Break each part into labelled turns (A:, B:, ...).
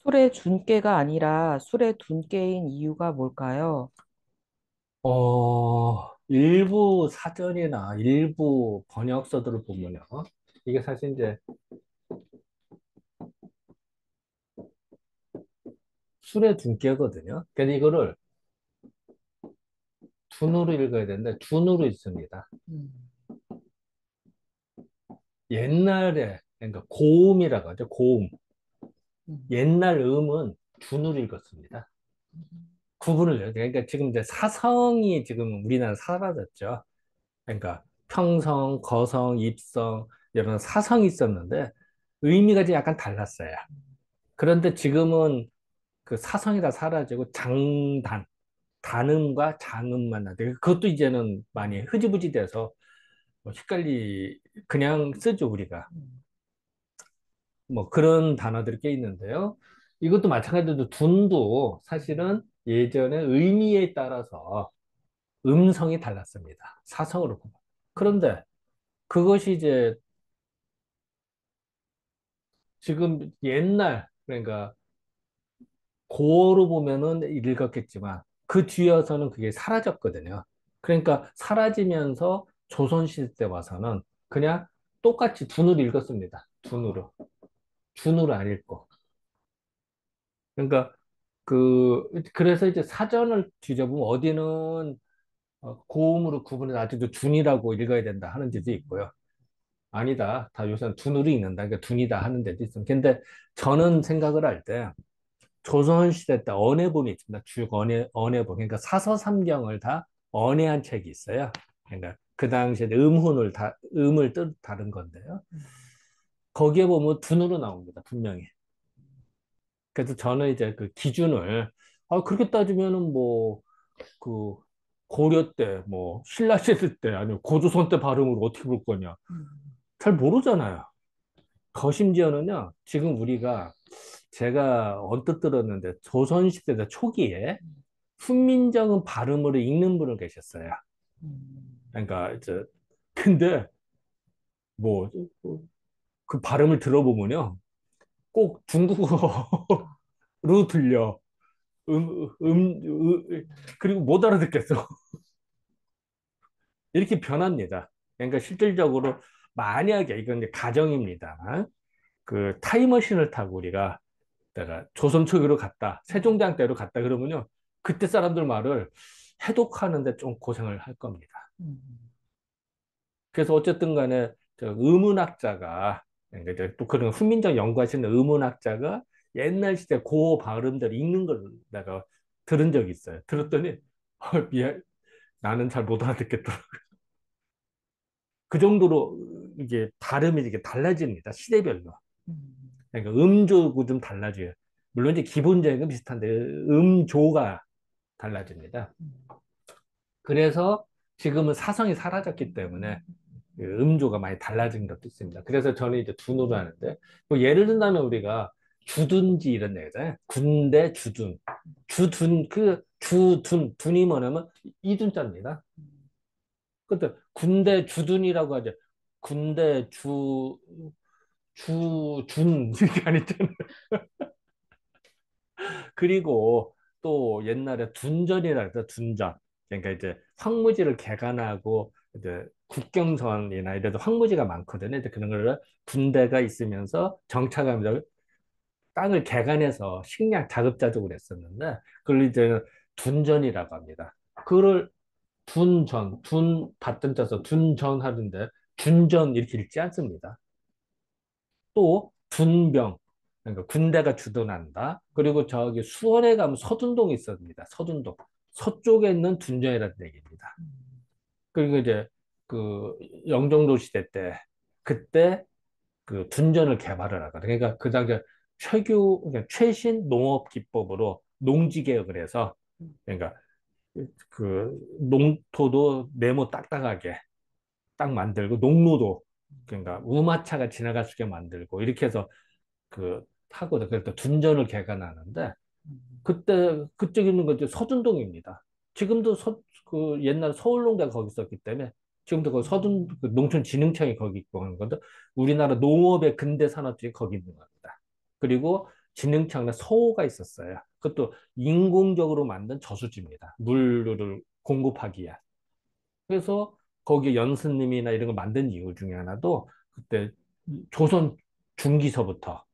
A: 술의 준께가 아니라 술의 둔께인 이유가 뭘까요?
B: 일부 사전이나 일부 번역서들을 보면요. 이게 사실 이제 술의 둔께거든요. 그래서 이거를 둔으로 읽어야 되는데 둔으로 있습니다.
A: 음,
B: 옛날에, 그러니까 고음이라고 하죠. 고음.
A: 음,
B: 옛날 음은 둔으로 읽었습니다. 구분을 해요. 그러니까 지금 이제 사성이 지금 우리나라 사라졌죠. 그러니까 평성, 거성, 입성, 이런 사성이 있었는데 의미가 좀 약간 달랐어요. 그런데 지금은 그 사성이 다 사라지고 장단, 단음과 장음만 나대. 그것도 이제는 많이 흐지부지 돼서 뭐 헷갈리, 그냥 쓰죠, 우리가.
A: 음,
B: 뭐 그런 단어들이 꽤 있는데요. 이것도 마찬가지로 둔도 사실은 예전에 의미에 따라서 음성이 달랐습니다. 사성으로 보면. 그런데 그것이 이제 지금 옛날, 그러니까 고어로 보면은 읽었겠지만 그 뒤에서는 그게 사라졌거든요. 그러니까 사라지면서 조선시대 때 와서는 그냥 똑같이 둔으로 읽었습니다. 둔으로. 둔으로 안 읽고. 그러니까 그래서 이제 사전을 뒤져보면 어디는 고음으로 구분해서 아직도 둔이라고 읽어야 된다 하는 데도 있고요. 아니다. 다 요새는 둔으로 읽는다. 그러니까 둔이다 하는 데도 있습니다. 근데 저는 생각을 할 때 조선시대 때 언해본이 있습니다. 쭉 언해본. 그러니까 사서삼경을 다 언해한 책이 있어요. 그러니까 그 당시에 음을 다른 건데요. 거기에 보면 둔으로 나옵니다. 분명히. 그래서 저는 이제 그 기준을, 그렇게 따지면은 뭐, 그, 고려 때, 뭐, 신라 시대 때, 아니면 고조선 때 발음을 어떻게 볼 거냐.
A: 음,
B: 잘 모르잖아요. 더 심지어는요, 지금 우리가 제가 언뜻 들었는데, 조선시대 초기에 훈민정음 발음으로 읽는 분을 계셨어요.
A: 음,
B: 그러니까 이제 근데 뭐 그 발음을 들어보면요, 꼭 중국어로 들려. 음, 음, 그리고 못 알아듣겠어. 이렇게 변합니다. 그러니까 실질적으로 만약에 이건 이제 가정입니다. 그 타임머신을 타고 우리가 내가 조선 초기로 갔다, 세종대왕 때로 갔다 그러면요, 그때 사람들 말을 해독하는데 좀 고생을 할 겁니다.
A: 음,
B: 그래서 어쨌든 간에 저 의문학자가, 그러니까 이제 또 그런 훈민정 연구하시는 의문학자가 옛날 시대 고 발음들 읽는 걸 내가 들은 적이 있어요. 들었더니 미안, 나는 잘 못 알아듣겠더라. 그 정도로 이게 발음이 이게 달라집니다. 시대별로.
A: 음,
B: 그러니까 음조도 좀 달라져요. 물론 이제 기본적인 건 비슷한데 음조가 달라집니다.
A: 음,
B: 그래서 지금은 사성이 사라졌기 때문에 그 음조가 많이 달라진 것도 있습니다. 그래서 저는 이제 둔으로 하는데, 뭐 예를 든다면 우리가 주둔지 이런 얘기잖아요. 군대 주둔. 둔이 뭐냐면 이둔자입니다. 근데 군대 주둔이라고 하죠. 군대 이게 아니잖아요. 그리고 또 옛날에 둔전이라 해서 둔전. 그러니까 이제 황무지를 개간하고 이제 국경선이나 이래도 황무지가 많거든요. 이제 그런 걸 군대가 있으면서 정착하면서 땅을 개간해서 식량 자급자족을 했었는데 그걸 이제 둔전이라고 합니다. 그걸 둔 받든 짜서 둔전 하는데 둔전 이렇게 읽지 않습니다. 또 둔병, 그러니까 군대가 주둔한다. 그리고 저기 수원에 가면 서둔동이 있습니다. 서둔동. 서쪽에 있는 둔정이라는 얘기입니다. 그리고 이제 그 영종도 시대 때 그때 그 둔전을 개발을 하거든요. 그러니까 그 당시에 그러니까 최신 농업 기법으로 농지 개혁을 해서, 그러니까 그 농토도 네모 딱딱하게 딱 만들고 농로도 그러니까 우마차가 지나갈 수 있게 만들고 이렇게 해서 그 하거든. 그래서 둔전을 개간하는데 그때 있는 건 이제 서둔동입니다. 지금도 그 옛날 서울농대가 거기 있었기 때문에 지금도 그 그 농촌진흥청이 거기 있고 하는 건데 우리나라 농업의 근대 산업들이 거기 있는 겁니다. 그리고 진흥청에 서호가 있었어요. 그것도 인공적으로 만든 저수지입니다. 물을 공급하기 위한. 그래서 거기에 연스님이나 이런 걸 만든 이유 중에 하나도 그때 조선 중기서부터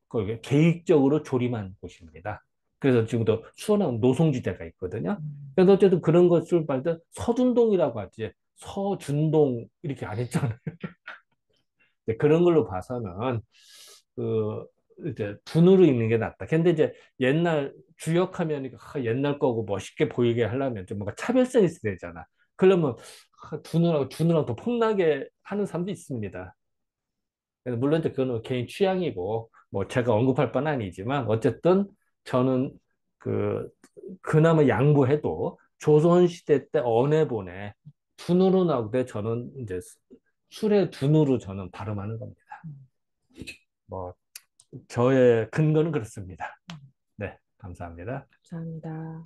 B: 거기에 계획적으로 조림한 곳입니다. 그래서 지금도 수원하고 노송지대가 있거든요. 그래서 어쨌든 그런 것을 말때 서둔동이라고 하지 서준동 이렇게 안 했잖아요. 그런 걸로 봐서는 그 이제 분으로 읽는 게 낫다. 근데 이제 옛날 주역하면 옛날 거고 멋있게 보이게 하려면 좀 뭔가 차별성이 있어야 되잖아. 그러면 둔으라고 더 폭나게 하는 사람도 있습니다. 물론 이제 그거는 개인 취향이고 뭐 제가 언급할 바는 아니지만 어쨌든 저는 그 그나마 양보해도 조선시대 때 언해본에 둔으로 나오되 저는 이제 술의 둔으로 저는 발음하는 겁니다. 뭐 저의 근거는 그렇습니다. 네, 감사합니다.
A: 감사합니다.